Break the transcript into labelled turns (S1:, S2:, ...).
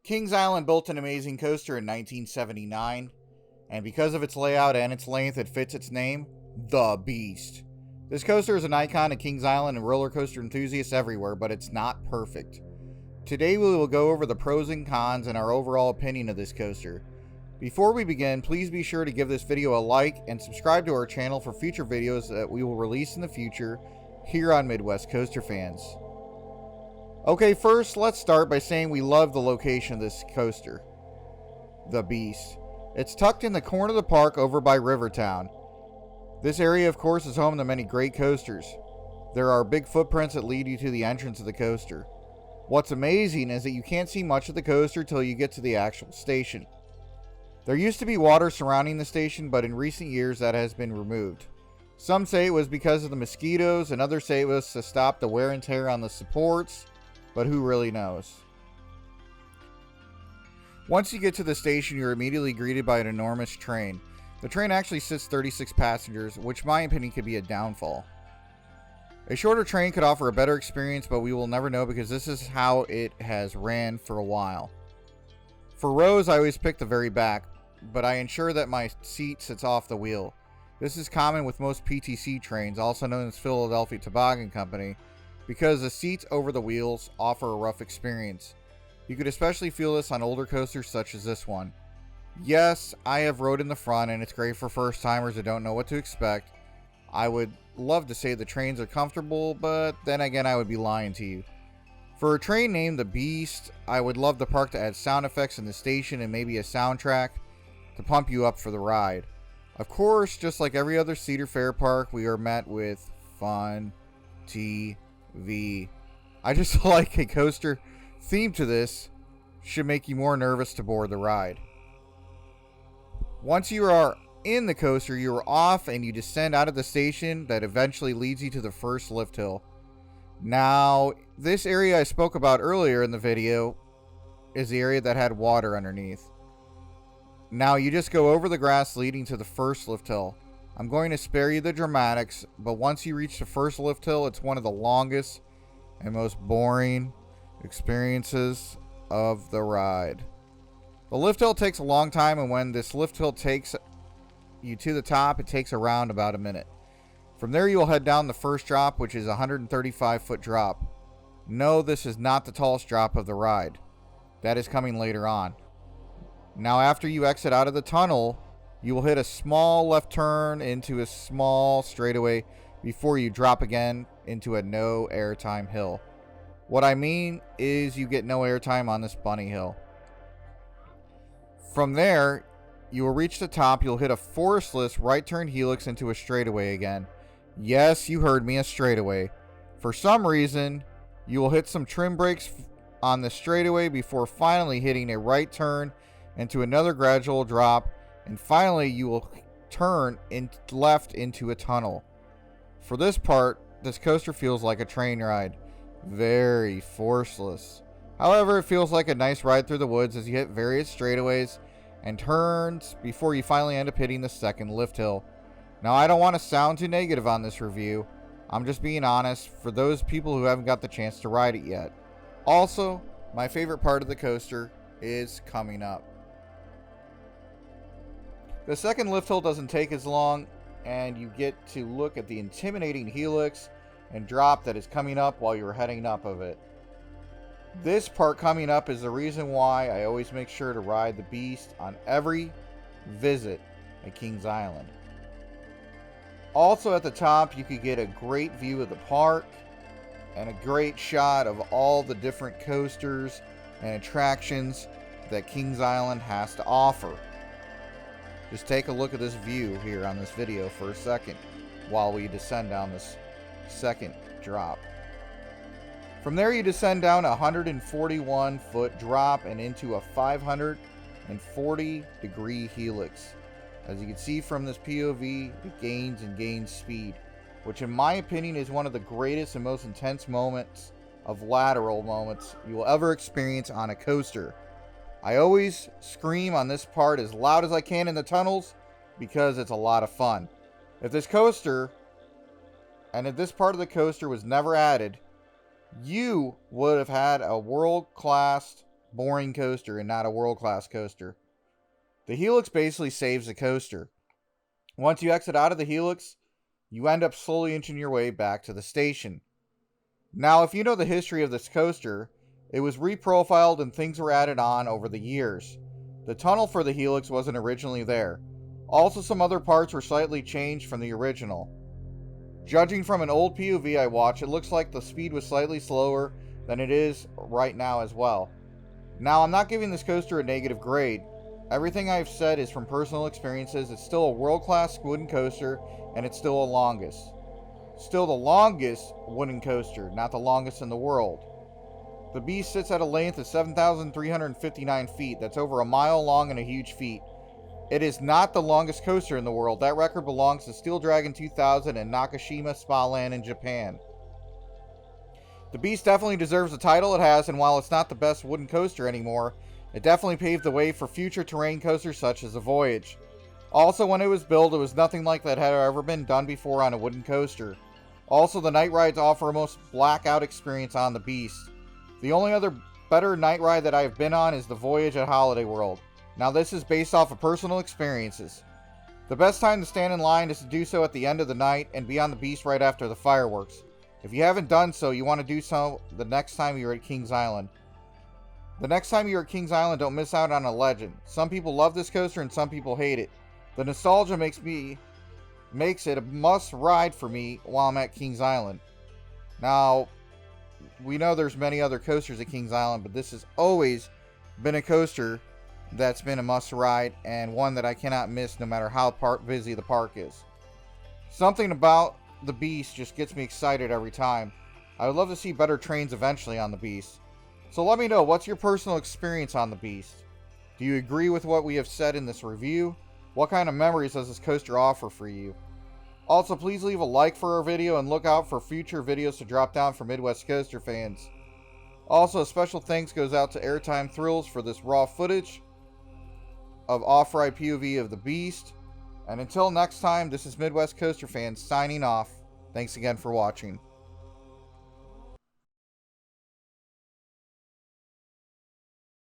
S1: Kings Island built an amazing coaster in 1979, and because of its layout and its length, it fits its name, The Beast. This coaster is an icon of Kings Island and roller coaster enthusiasts everywhere, but it's not perfect. Today we will go over the pros and cons and our overall opinion of this coaster. Before we begin, please be sure to give this video a like and subscribe to our channel for future videos that we will release in the future here on Midwest Coaster Fans. Okay, first let's start by saying we love the location of this coaster, The Beast. It's tucked in the corner of the park over by Rivertown. This area, of course, is home to many great coasters. There are big footprints that lead you to the entrance of the coaster. What's amazing is that you can't see much of the coaster till you get to the actual station. There used to be water surrounding the station, but in recent years that has been removed. Some say it was because of the mosquitoes, and others say it was to stop the wear and tear on the supports, but who really knows? Once you get to the station, you're immediately greeted by an enormous train. The train actually sits 36 passengers, which in my opinion could be a downfall. A shorter train could offer a better experience, but we will never know because this is how it has ran for a while. For rows, I always pick the very back, but I ensure that my seat sits off the wheel. This is common with most PTC trains, also known as Philadelphia Toboggan Company, because the seats over the wheels offer a rough experience. You could especially feel this on older coasters such as this one. Yes, I have rode in the front and it's great for first timers that don't know what to expect. I would love to say the trains are comfortable, but then again I would be lying to you. For a train named The Beast, I would love the park to add sound effects in the station and maybe a soundtrack to pump you up for the ride. Of course, just like every other Cedar Fair park, we are met with fun TV. I just like a coaster themed to this should make you more nervous to board the ride. Once you are in the coaster, you are off and you descend out of the station that eventually leads you to the first lift hill. Now, this area I spoke about earlier in the video is the area that had water underneath. Now you just go over the grass leading to the first lift hill. I'm going to spare you the dramatics, but once you reach the first lift hill, it's one of the longest and most boring experiences of the ride. The lift hill takes a long time, and when this lift hill takes you to the top, it takes around about a minute. From there, you will head down the first drop, which is a 135-foot drop. No, this is not the tallest drop of the ride. That is coming later on. Now, after you exit out of the tunnel, you will hit a small left turn into a small straightaway before you drop again into a no airtime hill. What I mean is you get no airtime on this bunny hill. From there, you will reach the top. You'll hit a forestless right turn helix into a straightaway again. Yes, you heard me, a straightaway. For some reason, you will hit some trim brakes on the straightaway before finally hitting a right turn into another gradual drop, and finally you will turn left into a tunnel. For this part, this coaster feels like a train ride. Very forceless. However, it feels like a nice ride through the woods as you hit various straightaways and turns before you finally end up hitting the second lift hill. Now, I don't want to sound too negative on this review. I'm just being honest for those people who haven't got the chance to ride it yet. Also, my favorite part of the coaster is coming up. The second lift hill doesn't take as long, and you get to look at the intimidating helix and drop that is coming up while you're heading up of it. This part coming up is the reason why I always make sure to ride the Beast on every visit at Kings Island. Also at the top, you could get a great view of the park and a great shot of all the different coasters and attractions that Kings Island has to offer. Just take a look at this view here on this video for a second while we descend down this second drop. From there, you descend down a 141-foot drop and into a 540-degree helix. As you can see from this POV, it gains and gains speed, which in my opinion is one of the greatest and most intense moments of lateral moments you will ever experience on a coaster. I always scream on this part as loud as I can in the tunnels because it's a lot of fun. If this part of the coaster was never added, you would have had a world-class boring coaster and not a world-class coaster. The Helix basically saves the coaster. Once you exit out of the Helix, you end up slowly inching your way back to the station. Now, if you know the history of this coaster, it was reprofiled and things were added on over the years. The tunnel for the Helix wasn't originally there. Also, some other parts were slightly changed from the original. Judging from an old POV I watched, it looks like the speed was slightly slower than it is right now as well. Now, I'm not giving this coaster a negative grade. Everything I've said is from personal experiences. It's still a world-class wooden coaster, and it's still the longest. Still the longest wooden coaster, not the longest in the world. The beast sits at a length of 7,359 feet. That's over a mile long and a huge feat. It is not the longest coaster in the world. That record belongs to Steel Dragon 2000 and Nakashima Spa Land in Japan. The beast definitely deserves the title it has, and while it's not the best wooden coaster anymore, it definitely paved the way for future terrain coasters such as the Voyage. Also, when it was built, it was nothing like that had ever been done before on a wooden coaster. Also, the night rides offer a most blackout experience on the beast. The only other better night ride that I have been on is the Voyage at Holiday World. Now, this is based off of personal experiences. The best time to stand in line is to do so at the end of the night and be on the beast right after the fireworks. If you haven't done so, you want to do so the next time you're at Kings Island. The next time you're at Kings Island, don't miss out on a legend. Some people love this coaster and some people hate it. The nostalgia makes it a must ride for me while I'm at Kings Island. Now, we know there's many other coasters at Kings Island, but this has always been a coaster that's been a must ride and one that I cannot miss no matter how busy the park is. Something about the beast just gets me excited every time. I would love to see better trains eventually on the beast. So let me know, what's your personal experience on the beast? Do you agree with what we have said in this review? What kind of memories does this coaster offer for you? Also, please leave a like for our video and look out for future videos to drop down for Midwest Coaster fans. Also, a special thanks goes out to Airtime Thrills for this raw footage of off-ride POV of the beast. And until next time, this is Midwest Coaster Fans signing off. Thanks again for watching.